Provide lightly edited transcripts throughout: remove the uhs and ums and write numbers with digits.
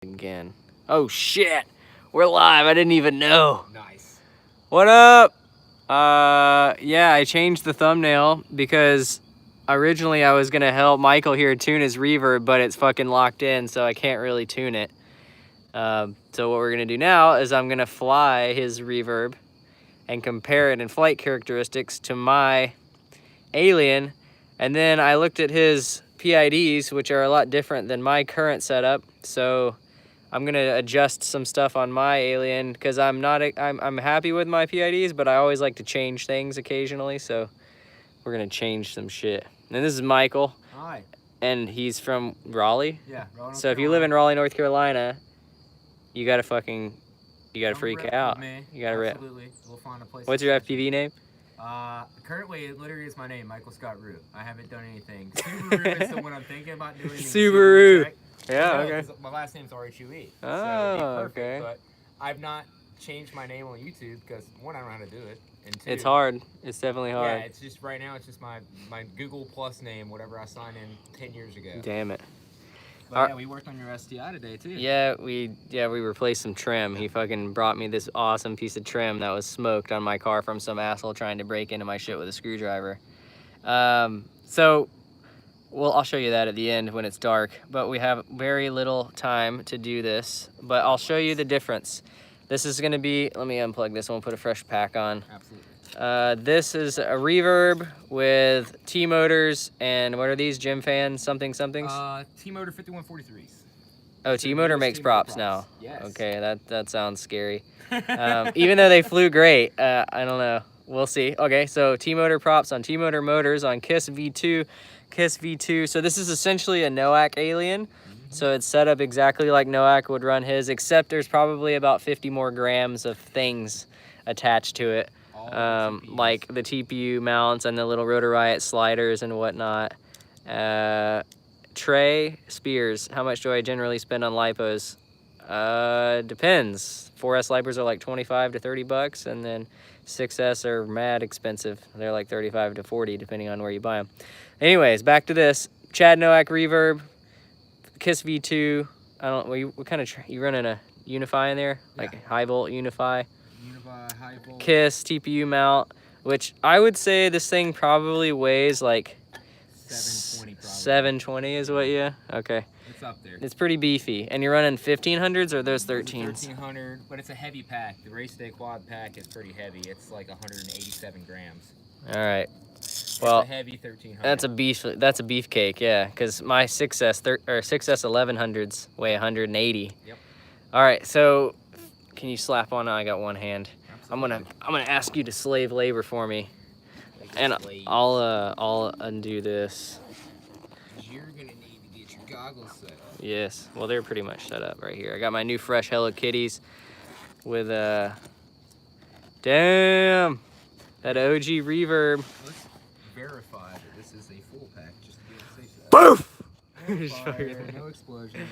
Again. Oh shit! We're live. I didn't even know. Nice. What up? Yeah, I changed the thumbnail because originally I was gonna help Michael here tune his reverb, but it's fucking locked in, so I can't really tune it. So what we're gonna do now is I'm gonna fly his reverb and compare it in flight characteristics to my Alien, and then I looked at his PIDs, which are a lot different than my current setup, so I'm gonna adjust some stuff on my Alien because I'm happy with my PIDs, but I always like to change things occasionally, so we're gonna change some shit. And this is Michael. Hi. And he's from Raleigh. Yeah, Raleigh, so if you live in Raleigh, North Carolina, you gotta freak out. You gotta rip. Absolutely. We'll find a place. What's your FPV name? Currently it literally is my name, Michael Scott Root. I haven't done anything. Subaru is the one I'm thinking about doing. Subaru. Yeah, okay. My last name's RHUE. Oh, so perfect, okay. But I've not changed my name on YouTube because one, I don't know how to do it, and two, It's hard. It's definitely hard. Yeah, it's just right now. It's just my Google Plus name, whatever I signed in 10 years ago. Damn it. But yeah, we worked on your STI today too. Yeah, we replaced some trim. He fucking brought me this awesome piece of trim that was smoked on my car from some asshole trying to break into my shit with a screwdriver. I'll show you that at the end when it's dark, but we have very little time to do this, but I'll show you the difference. This is gonna be, let me unplug this one, put a fresh pack on. Absolutely. This is a Reverb with T-motors, and what are these, Gym Fans, something somethings? T-motor 5143s. Oh, T-motor makes props now. Yes. Okay, that sounds scary. Even though they flew great, I don't know. We'll see. Okay, so T-motor props on T-motor motors on KISS V2. KISS V2. So this is essentially a NOAC Alien. So it's set up exactly like NOAC would run his, except there's probably about 50 more grams of things attached to it. Like the TPU mounts and the little Rotor Riot sliders and whatnot. Tray Spears, how much do I generally spend on lipos? Depends. 4S lipos are like 25 to 30 bucks, and then 6S are mad expensive. They're like 35 to 40 depending on where you buy them. Anyways, back to this. Chad Noack Reverb, KISS V2. What kind of, you running a Unify in there? Like high volt Unify? High volt. KISS TPU mount, which I would say this thing probably weighs like 720 probably. 720 is what you? Okay. It's up there. It's pretty beefy. And you're running 1500s or those 13s? 1300, but it's a heavy pack. The race day quad pack is pretty heavy. It's like 187 grams. All right. Well, it's a heavy 1300. That's a beefcake, yeah. Because my 6S 1100s weigh 180. Yep. All right. So, can you slap on? I got one hand. Absolutely. I'm gonna ask you to slave labor for me, and I'll undo this. You're gonna need to get your goggles set up. Yes. Well, they're pretty much set up right here. I got my new fresh Hello Kitties with damn, that OG Reverb. Let's verify that this is a full pack just to be on the safe side. Boof! Fire, no explosions.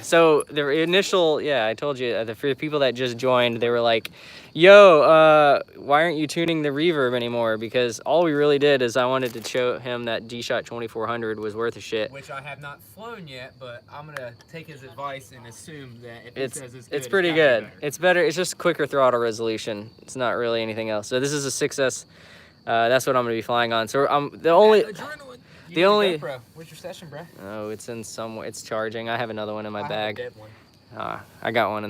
So the initial, I told you, for the people that just joined, they were like, yo, why aren't you tuning the reverb anymore? Because all we really did is I wanted to show him that D-Shot 2400 was worth a shit. Which I have not flown yet, but I'm going to take his advice and assume that if he says it's good, it's pretty good. It's better. It's just quicker throttle resolution. It's not really anything else. So this is a 6S. That's what I'm going to be flying on. So the only GoPro. Where's your session, bro? Oh, it's in somewhere. It's charging. I have another one in my bag. Have a dead one. I got one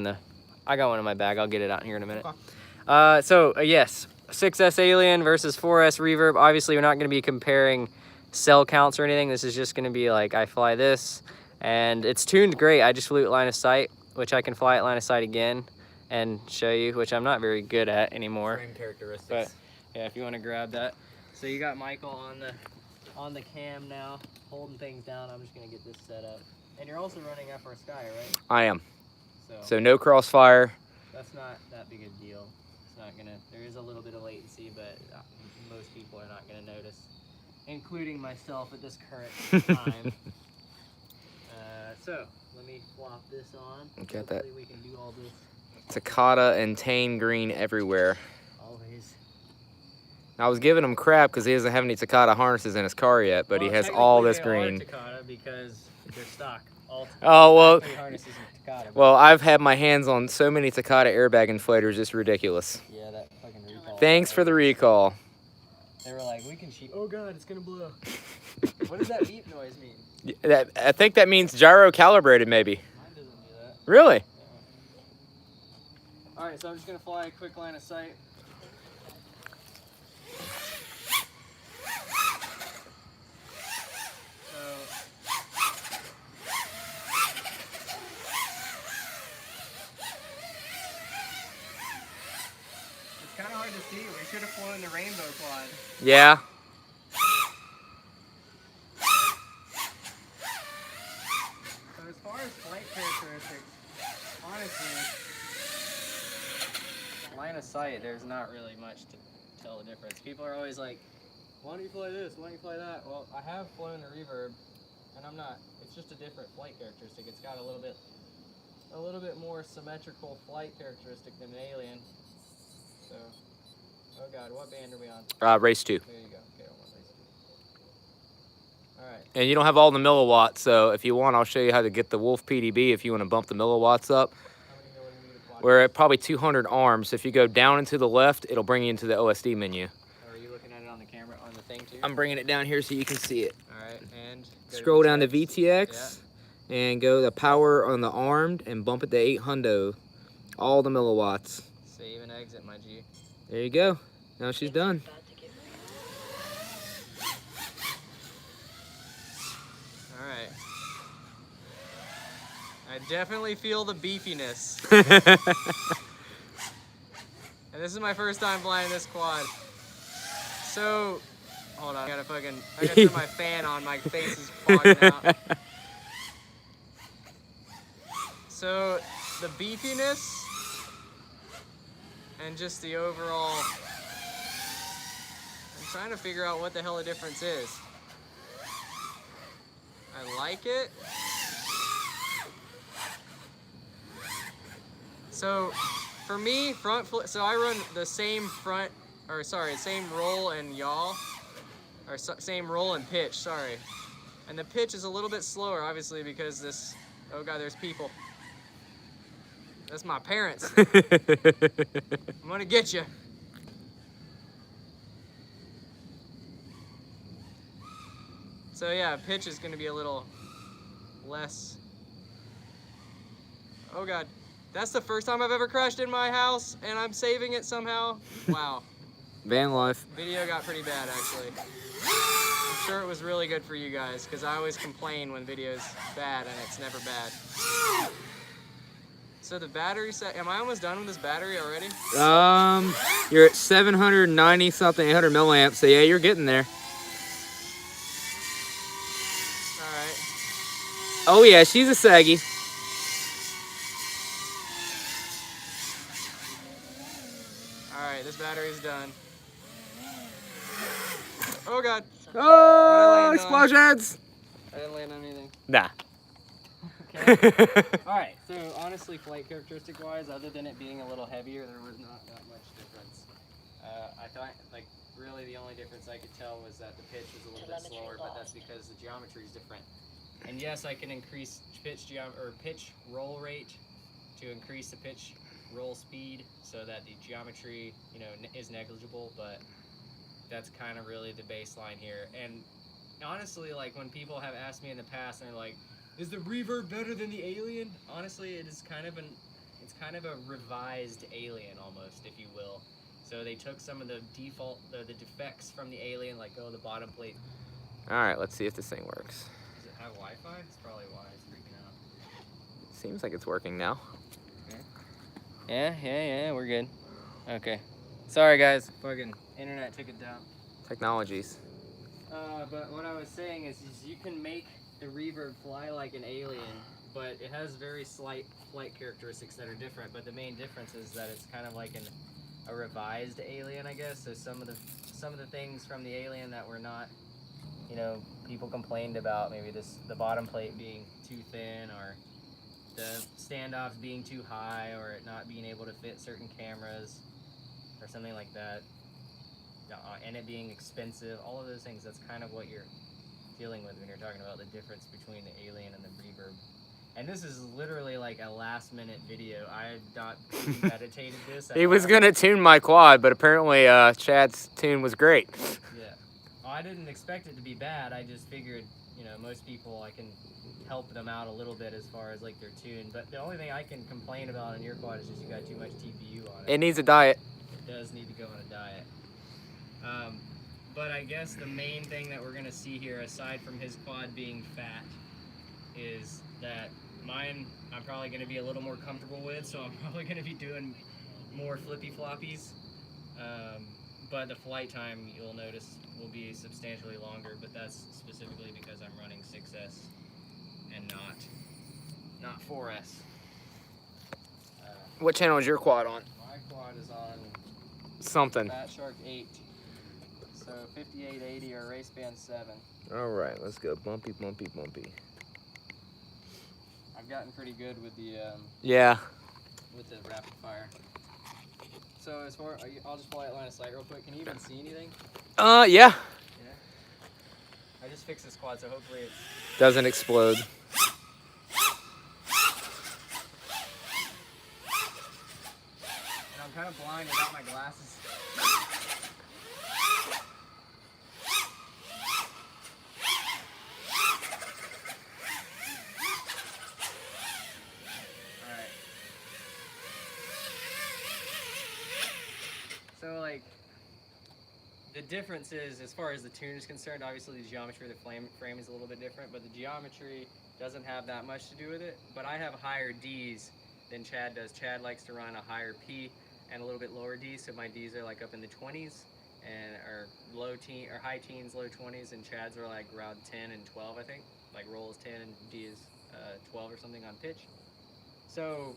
in my bag. I'll get it out here in a minute. Okay. Yes, 6S Alien versus 4S Reverb. Obviously, we're not going to be comparing cell counts or anything. This is just going to be like I fly this, and it's tuned great. I just flew at line of sight, which I can fly at line of sight again and show you, which I'm not very good at anymore. Frame characteristics. But yeah, if you want to grab that. So you got Michael on the cam now, holding things down. I'm just gonna get this set up. And you're also running FR Sky, right? I am. So no crossfire. That's not that big a deal. It's not gonna, there is a little bit of latency, but most people are not gonna notice, including myself at this current time. So let me flop this on. Got that. We can do all this. Takata and Tane green everywhere. Always. I was giving him crap because he doesn't have any Takata harnesses in his car yet, but he has all this green. Takata, because they're stock. All Oh, well, factory harnesses in Takata. well, I've had my hands on so many Takata airbag inflators, it's ridiculous. Yeah, that fucking recall. Thanks for the recall. They were like, we can shoot. Oh god, it's gonna blow. What does that beep noise mean? I think that means gyro calibrated, maybe. Mine doesn't do that. Really? Yeah. Alright, so I'm just gonna fly a quick line of sight. It's kind of hard to see. We should have flown the rainbow quad. Yeah. So as far as flight characteristics, honestly, line of sight, there's not really much to tell the difference. People are always like, why don't you fly this? Why don't you fly that? Well, I have flown the Reverb, and I'm not. It's just a different flight characteristic. It's got a little bit more symmetrical flight characteristic than an Alien. So, oh god, what band are we on? Race 2. There you go. Okay, I'm on race 2. All right. And you don't have all the milliwatts, so if you want, I'll show you how to get the Wolf PDB if you want to bump the milliwatts up. How many millimeters? We're at probably 200 arms. If you go down and to the left, it'll bring you into the OSD menu. Are you looking at it on the camera, on the thing too? I'm bringing it down here so you can see it. All right, and Scroll down to VTX and go to power on the armed and bump it to 800. All the milliwatts. Save and exit, my G. There you go. Now she's done. All right. I definitely feel the beefiness. And this is my first time flying this quad. So, hold on, I gotta turn my fan on, my face is fogging out. So, the beefiness and just the overall, I'm trying to figure out what the hell the difference is. I like it. So, for me, so I run the same same roll and yaw, or same roll and pitch, sorry. And the pitch is a little bit slower, obviously, because this, oh god, there's people. That's my parents. I'm gonna get you. So yeah, pitch is gonna be a little less. Oh god. That's the first time I've ever crashed in my house, and I'm saving it somehow. Wow. Van life. Video got pretty bad, actually. I'm sure it was really good for you guys, because I always complain when video's bad, and it's never bad. So the battery set, am I almost done with this battery already? You're at 790 something, 800 milliamps, so yeah, you're getting there. All right. Oh yeah, she's a saggy. Alright, this battery's done. Oh god. Oh, explosions! I didn't land on anything. Nah. Okay. Alright, so honestly, flight characteristic wise, other than it being a little heavier, there was not that much difference. I thought, like, really the only difference I could tell was that the pitch was a little bit slower, but that's because the geometry is different. And yes, I can increase pitch roll rate to increase the pitch roll speed so that the geometry, you know, is negligible, but that's kind of really the baseline here. And honestly, like, when people have asked me in the past and they're like, is the Reverb better than the Alien? Honestly, it is kind of a revised Alien almost, if you will. So they took some of the the defects from the Alien, like, the bottom plate. Alright, let's see if this thing works. Does it have Wi-Fi? It's probably why it's freaking out. Seems like it's working now. Yeah, we're good. Okay. Sorry guys, fucking internet took it down. Technologies. But what I was saying is you can make the Reverb fly like an Alien, but it has very slight flight characteristics that are different, but the main difference is that it's kind of like a revised Alien, I guess. So some of the things from the Alien that were not, you know, people complained about, maybe the bottom plate being too thin, or the standoffs being too high, or it not being able to fit certain cameras, or something like that, and it being expensive, all of those things, that's kind of what you're dealing with when you're talking about the difference between the Alien and the Reverb. And this is literally like a last-minute video. I had not premeditated this at He was all. gonna tune my quad, but apparently Chad's tune was great. Yeah. Well, I didn't expect it to be bad. I just figured, you know, most people I can help them out a little bit as far as like their tune. But the only thing I can complain about on your quad is just you got too much TPU on it. It needs a diet. It does need to go on a diet. But I guess the main thing that we're gonna see here, aside from his quad being fat, is that mine I'm probably gonna be a little more comfortable with, so I'm probably gonna be doing more flippy floppies. But the flight time, you'll notice, will be substantially longer, but that's specifically because I'm running 6S and not 4S. What channel is your quad on? My quad is on Something. Fat Shark 8. So 5880 or race band 7. All right, let's go. Bumpy, bumpy, bumpy. I've gotten pretty good with the Yeah. rapid fire. So as far, I'll just fly at line of sight real quick. Can you even see anything? Yeah. Yeah. I just fixed this quad, so hopefully it's. Doesn't explode. And I'm kind of blind without my glasses. Alright. So like, the difference is, as far as the tune is concerned, obviously the geometry of the frame is a little bit different, but the geometry doesn't have that much to do with it. But I have higher Ds than Chad does. Chad likes to run a higher P and a little bit lower D, so my Ds are like up in the 20s and are high teens, low 20s, and Chad's are like around 10 and 12, I think. Like roll is 10 and D is 12 or something on pitch. So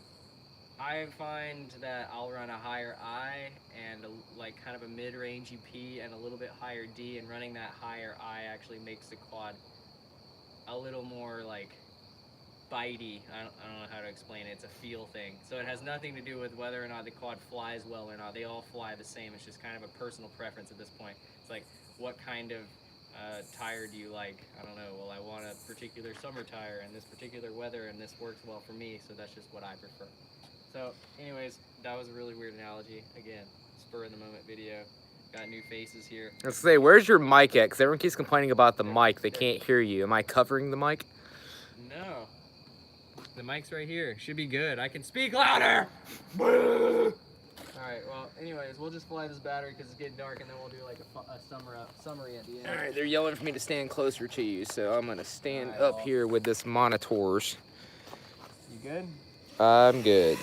I find that I'll run a higher I and like kind of a mid-rangey P and a little bit higher D, and running that higher I actually makes the quad a little more like bitey. I don't know how to explain it. It's a feel thing. So it has nothing to do with whether or not the quad flies well or not. They all fly the same. It's just kind of a personal preference at this point. It's like, what kind of tire do you like? I don't know. Well, I want a particular summer tire in this particular weather, and this works well for me, so that's just what I prefer. So anyways, that was a really weird analogy. Again, spur of the moment video. Got new faces here. Let's say, where's your mic at? Because everyone keeps complaining about the mic. They can't hear you. Am I covering the mic? No. The mic's right here. Should be good. I can speak louder! Alright, well, anyways, we'll just fly this battery because it's getting dark, and then we'll do like a summary at the end. All right, they're yelling for me to stand closer to you, so I'm going to stand Alright, up well. here with this monitors. You good? I'm good.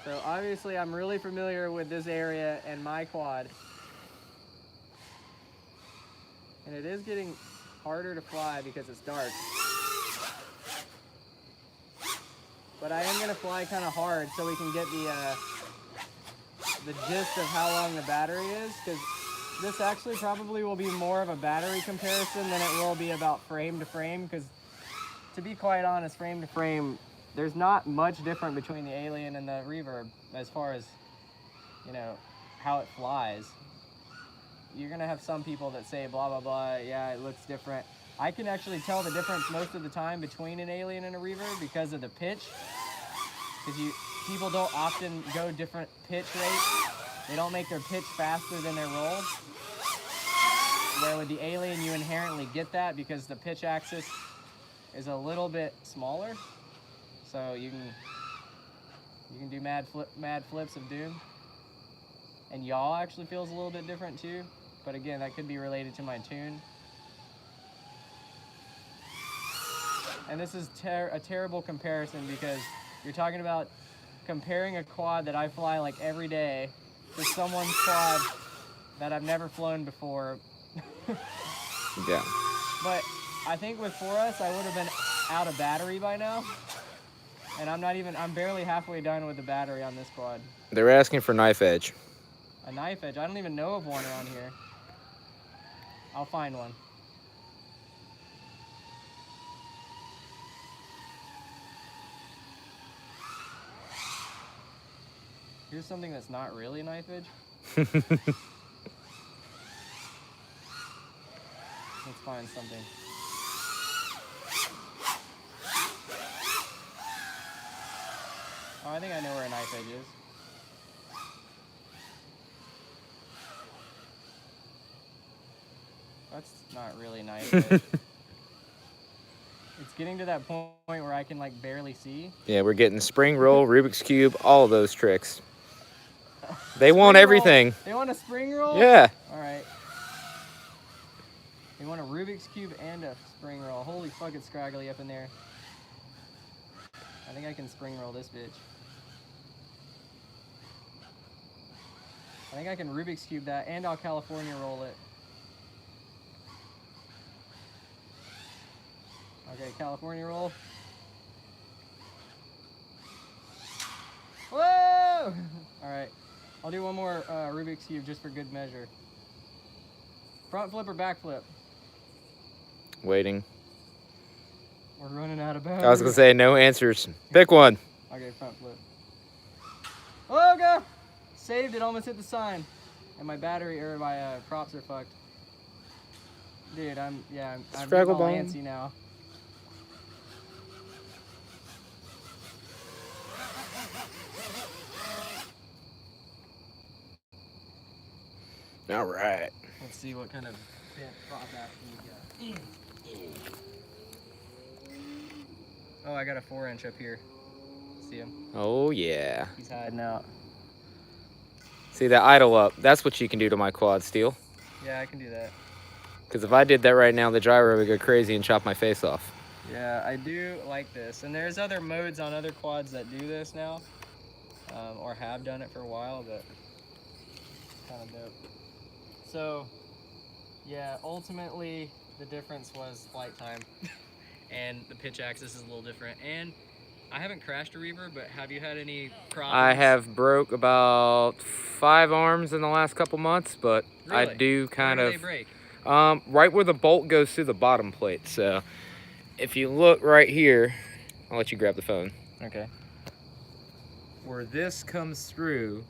So obviously I'm really familiar with this area and my quad. And it is getting harder to fly because it's dark. But I am going to fly kind of hard so we can get the gist of how long the battery is, because this actually probably will be more of a battery comparison than it will be about frame to frame, because to be quite honest, frame to frame, there's not much different between the Alien and the Reverb as far as, you know, how it flies. You're going to have some people that say blah, blah, blah, yeah, it looks different. I can actually tell the difference most of the time between an Alien and a Reverb because of the pitch. Because people don't often go different pitch rates. They don't make their pitch faster than their roll. Where with the Alien, you inherently get that because the pitch axis is a little bit smaller. So you can do mad flips of doom. And yaw actually feels a little bit different too. But again, that could be related to my tune. And this is a terrible comparison because you're talking about comparing a quad that I fly like every day to someone's quad that I've never flown before. Yeah. But I think with 4S, I would have been out of battery by now. And I'm barely halfway done with the battery on this quad. They're asking for knife edge. A knife edge? I don't even know of one around here. I'll find one. Here's something that's not really a knife edge. Let's find something. Oh, I think I know where a knife edge is. That's not really nice. But it's getting to that point where I can like barely see. Yeah, we're getting spring roll, Rubik's Cube, all of those tricks. They want everything. They want a spring roll? Yeah. All right. They want a Rubik's Cube and a spring roll. Holy fuck, it's scraggly up in there. I think I can spring roll this bitch. I think I can Rubik's Cube that, and I'll California roll it. Okay, California roll. Whoa! All right, I'll do one more Rubik's Cube just for good measure. Front flip or back flip? Waiting. We're running out of battery. I was gonna say no answers. Pick one. Okay, front flip. Oh god! Saved it, almost hit the sign. And my battery, or my props are fucked. Dude, I'm getting all antsy now. All right. Let's see what kind of bent prop action we got. Oh, I got a 4-inch up here. See him? Oh yeah. He's hiding out. See that idle up? That's what you can do to my quad, Steele. Yeah, I can do that. Because if I did that right now, the gyro would go crazy and chop my face off. Yeah, I do like this. And there's other modes on other quads that do this now. Or have done it for a while, but kind of dope. So, yeah, ultimately the difference was flight time. And the pitch axis is a little different. And I haven't crashed a Reverb, but have you had any problems? I have broke about 5 arms in the last couple months, but Really? I do kind Where of... do they break? Right where the bolt goes through the bottom plate. So if you look right here, I'll let you grab the phone. Okay. Where this comes through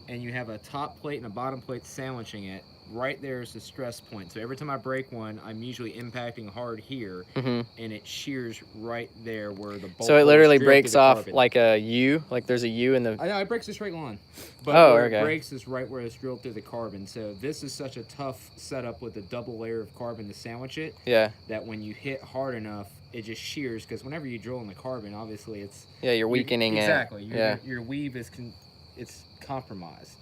and you have a top plate and a bottom plate sandwiching it, right there is the stress point. So every time I break one, I'm usually impacting hard here, and it shears right there where the bolt. So it literally goes breaks through the off carbon. like a U? Like there's a U in the... I know, it breaks a straight line. But Oh, where okay. it breaks is right where it's drilled through the carbon. So this is such a tough setup with a double layer of carbon to sandwich it, Yeah. that when you hit hard enough, it just shears, because whenever you drill in the carbon, obviously it's... Yeah, you're weakening exactly. it. Exactly. Your weave is it's compromised.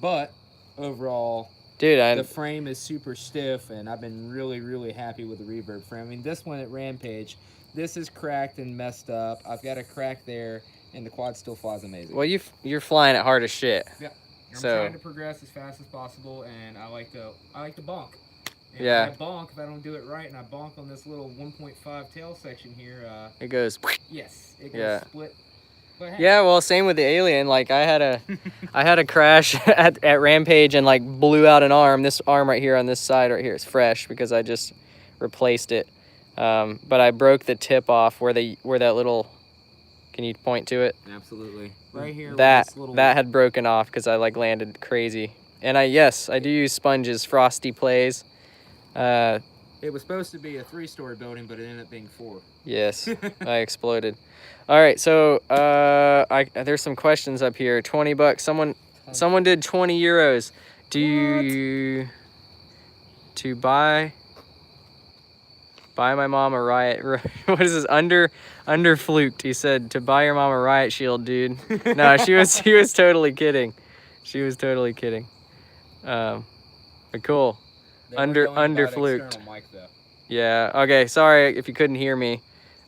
But overall... Dude, the frame is super stiff, and I've been really, really happy with the Reverb frame. I mean, this one at Rampage, this is cracked and messed up. I've got a crack there, and the quad still flies amazing. Well, you're flying it hard as shit. Yeah. I'm So trying to progress as fast as possible, and I like to bonk. And yeah. when I bonk, if I don't do it right, and I bonk on this little 1.5 tail section here, It goes. yes, it goes split. But hey. Yeah, well, same with the Alien. Like I had a crash at Rampage and like blew out an arm. This arm right here on this side right here is fresh because I just replaced it. But I broke the tip off where that little. Can you point to it? Absolutely. Right here. That had broken off because I like landed crazy. And I do use sponges, Frosty Plays. It was supposed to be a 3-story building, but it ended up being 4. Yes, I exploded. All right, so there's some questions up here. $20. Someone did 20 euros. To buy my mom a riot. What is this? Under fluked. He said to buy your mom a riot shield, dude. No, she was totally kidding. She was totally kidding. But cool. Under fluked. Yeah. Okay. Sorry if you couldn't hear me.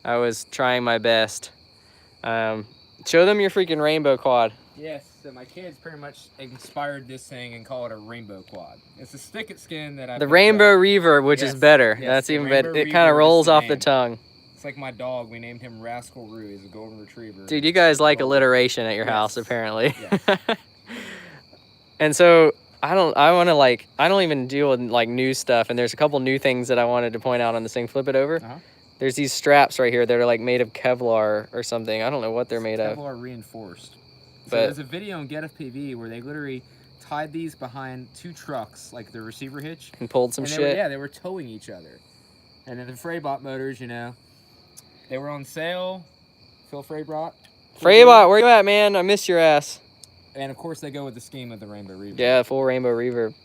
I was trying my best. Show them your freaking rainbow quad. Yes, so my kids pretty much inspired this thing and call it a rainbow quad. It's a stick-it skin that I... The rainbow reverb, which is better. Yes, that's even better. It Reverb kind of rolls is the off the name. tongue. It's like my dog. We named him Rascal Roo. He's a golden retriever. Dude, you guys like alliteration at your house, apparently. Yes. And so I don't even deal with like new stuff. And there's a couple new things that I wanted to point out on this thing. Flip it over. There's these straps right here that are like made of Kevlar or something. I don't know what they're made of. Kevlar reinforced. So But there's a video on Get FPV where they literally tied these behind 2 trucks, like the receiver hitch. And pulled some And shit. they were towing each other. And then the Freibot motors, you know, they were on sale. Phil Freibot. Freibot, where you at, man? I missed your ass. And of course, they go with the scheme of the Rainbow Reverb. Yeah, full rainbow reverb.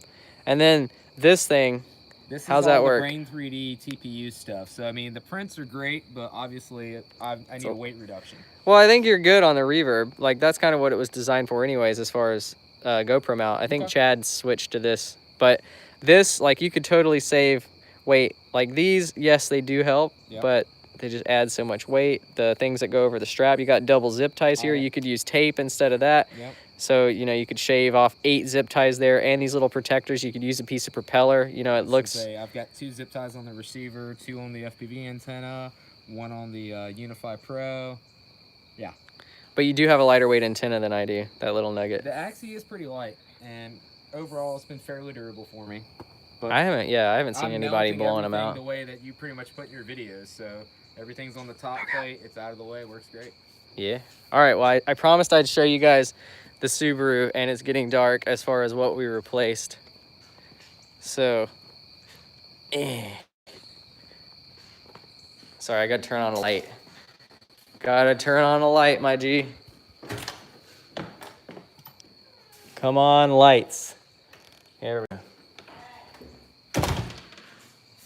And then this thing, This is how's all that the work? Brain 3D TPU stuff. So I mean, the prints are great, but obviously, I need a weight reduction. Well, I think you're good on the reverb. Like, that's kind of what it was designed for anyways, as far as GoPro mount. I think Chad switched to this. But this, like, you could totally save weight. Like, these, yes, they do help, but they just add so much weight. The things that go over the strap, you got double zip ties here. You could use tape instead of that. Yep. So, you know, you could shave off 8 zip ties there, and these little protectors. You could use a piece of propeller. You know, it looks... I've got 2 zip ties on the receiver, 2 on the FPV antenna, 1 on the Unify Pro. Yeah. But you do have a lighter weight antenna than I do, that little nugget. The Axie is pretty light, and overall, it's been fairly durable for me. But I haven't seen anybody blowing them out. The way that you pretty much put in your videos, so everything's on the top plate, it's out of the way, works great. Yeah. All right, well, I promised I'd show you guys the Subaru, and it's getting dark as far as what we replaced. So, sorry, I gotta turn on a light. Gotta turn on a light, my G. Come on, lights. Here we go.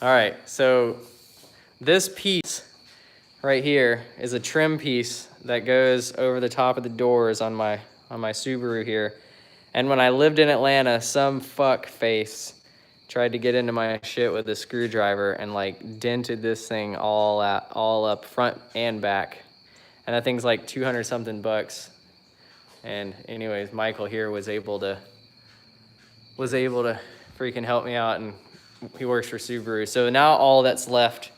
All right, so this piece right here is a trim piece that goes over the top of the doors on my Subaru here. And when I lived in Atlanta, some fuck face tried to get into my shit with a screwdriver and like dented this thing all up front and back. And that thing's like 200 something bucks. And anyways, Michael here was able to freaking help me out, and he works for Subaru. So now all that's left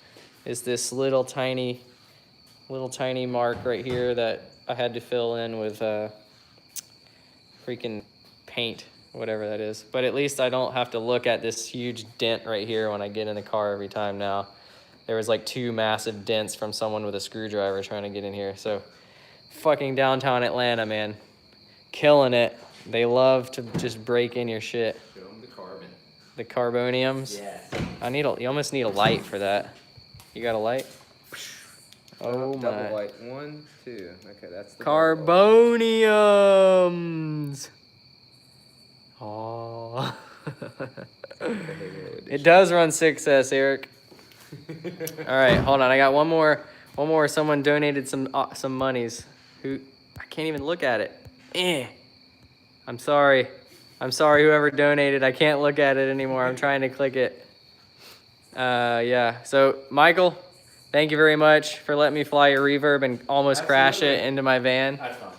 is this little tiny mark right here that I had to fill in with freaking paint, whatever that is. But at least I don't have to look at this huge dent right here when I get in the car every time now. There was like 2 massive dents from someone with a screwdriver trying to get in here. So fucking downtown Atlanta, man. Killing it. They love to just break in your shit. Show them the carbon. The carboniums? Yeah. You almost need a light for that. You got a light? Oh my. Double light. 1, 2. Okay, that's the Carboniums. Oh. It does run 6S, Eric. All right, hold on. I got one more. Someone donated some monies. I can't even look at it. I'm sorry. Whoever donated. I can't look at it anymore. I'm trying to click it. Yeah. So Michael, thank you very much for letting me fly your Reverb and almost crash it into my van. That's fun.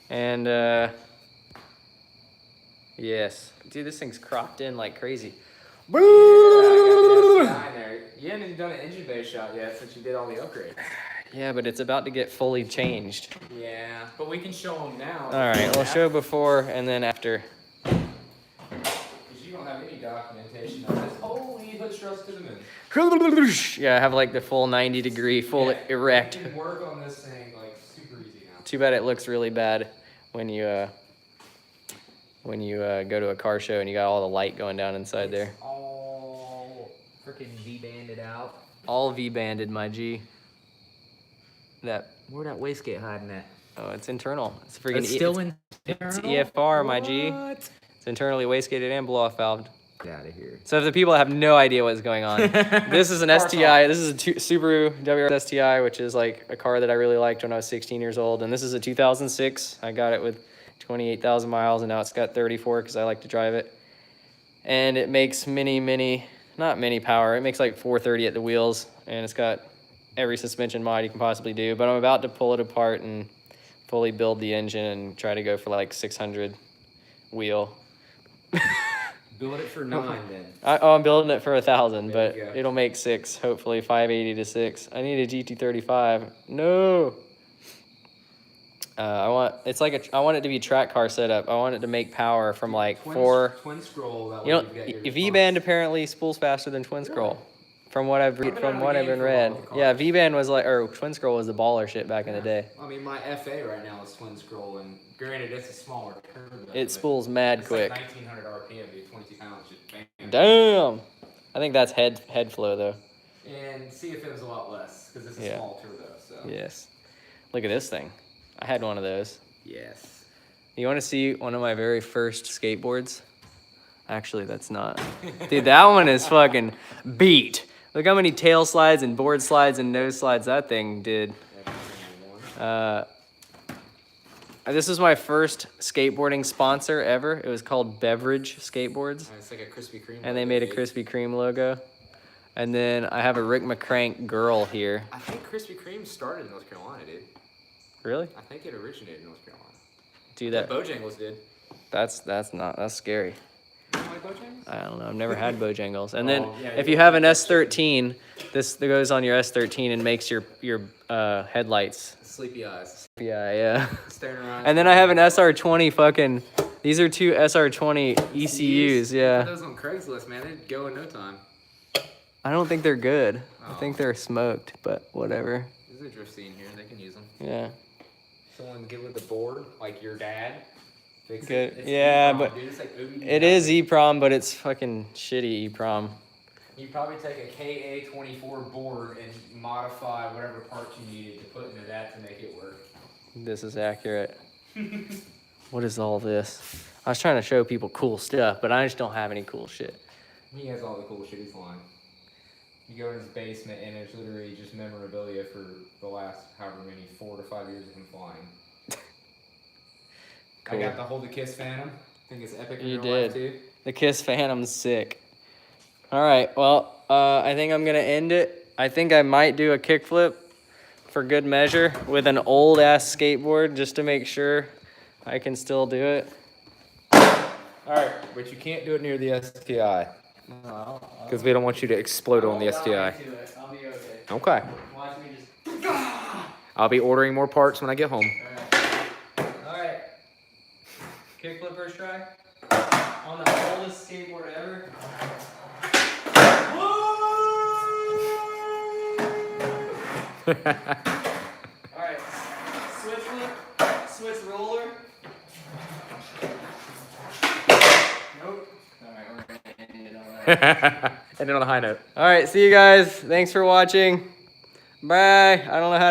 And yes, dude, this thing's cropped in like crazy. Yeah, I got there. You haven't even done an engine bay shot yet since you did all the upgrades. Yeah, but it's about to get fully changed. Yeah, but we can show them now. All right, we'll show before and then after. Because you don't have any documentation on this. Holy hood thrust to the moon. Yeah, I have like the full 90-degree, full erect. You can work on this thing like super easy now. Too bad it looks really bad when you go to a car show and you got all the light going down inside there. All freaking V-banded out. All V-banded, my G. Where'd that wastegate hiding at? Oh, it's internal. It's freaking. It's still in. It's EFR, my G. It's internally wastegated and blow-off valved. Get out of here. So if the people have no idea what's going on, this is an STI. This is a Subaru WRX STI, which is like a car that I really liked when I was 16 years old. And this is a 2006. I got it with 28,000 miles, and now it's got 34 because I like to drive it. And it makes not mini power. It makes like 430 at the wheels, and it's got every suspension mod you can possibly do. But I'm about to pull it apart and fully build the engine and try to go for like 600 wheel. Build it for 9 then. I'm building it for 1,000, There but you go. it'll make 6, hopefully 580 to 6. I need a GT35. No. I want it to be track car setup. I want it to make power from like Twin 4. scroll. That way You know, you've got your V-band apparently spools faster than twin scroll. From what I've been read. Yeah, V-Band was like, or Twin Scroll was the baller shit back in the day. I mean, my FA right now is twin scroll, and granted, it's a smaller turbo. It spools mad it's quick. Like 1900 RPM, dude. 22 pounds, just bam. Damn. I think that's head flow though. And CFM's a lot less because it's a small turbo. So. Yes. Look at this thing. I had one of those. Yes. You want to see one of my very first skateboards? Actually, that's not. Dude, that one is fucking beat. Look how many tail slides and board slides and nose slides that thing did. This was my first skateboarding sponsor ever. It was called Beverage Skateboards. It's like a Krispy Kreme. And they made a Krispy Kreme logo. And then I have a Rick McCrank girl here. I think Krispy Kreme started in North Carolina, dude. Really? I think it originated in North Carolina. Dude, that Bojangles did. that's scary. You don't like Bojangles? I don't know. I've never had Bojangles. And then if you have an S13, this goes on your S13 and makes your headlights. Sleepy eyes. Yeah. Staring around. And then I have an SR20 fucking. These are two SR20 ECUs. Yeah. Put those on Craigslist, man. They'd go in no time. I don't think they're good. Oh. I think they're smoked, but whatever. There's a drift scene here. They can use them. Yeah. Someone good with the board, like your dad. Fix Good. it. Yeah, EEPROM, but dude. It's like OBD. it is EEPROM, but it's fucking shitty EEPROM. You probably take a KA24 board and modify whatever parts you needed to put into that to make it work. This is accurate. What is all this? I was trying to show people cool stuff, but I just don't have any cool shit. He has all the cool shit he's lying. You go in his basement and there's literally just memorabilia for the last however many 4 to 5 years of him flying. Cool. I got the Hold the Kiss Phantom. I think it's epic in You real life did. too. The Kiss Phantom's sick. All right, well, I think I'm gonna end it. I think I might do a kickflip for good measure with an old ass skateboard just to make sure I can still do it. All right, but you can't do it near the STI because we don't want you to explode on the STI. I'll be okay. Okay. Watch me just. I'll be ordering more parts when I get home. All right. Kickflip first try. On the oldest skateboard ever. All right. Switch flip. Switch roller. Nope. All right, we're gonna end it on that. And then on a high note. All right, see you guys. Thanks for watching. Bye. I don't know how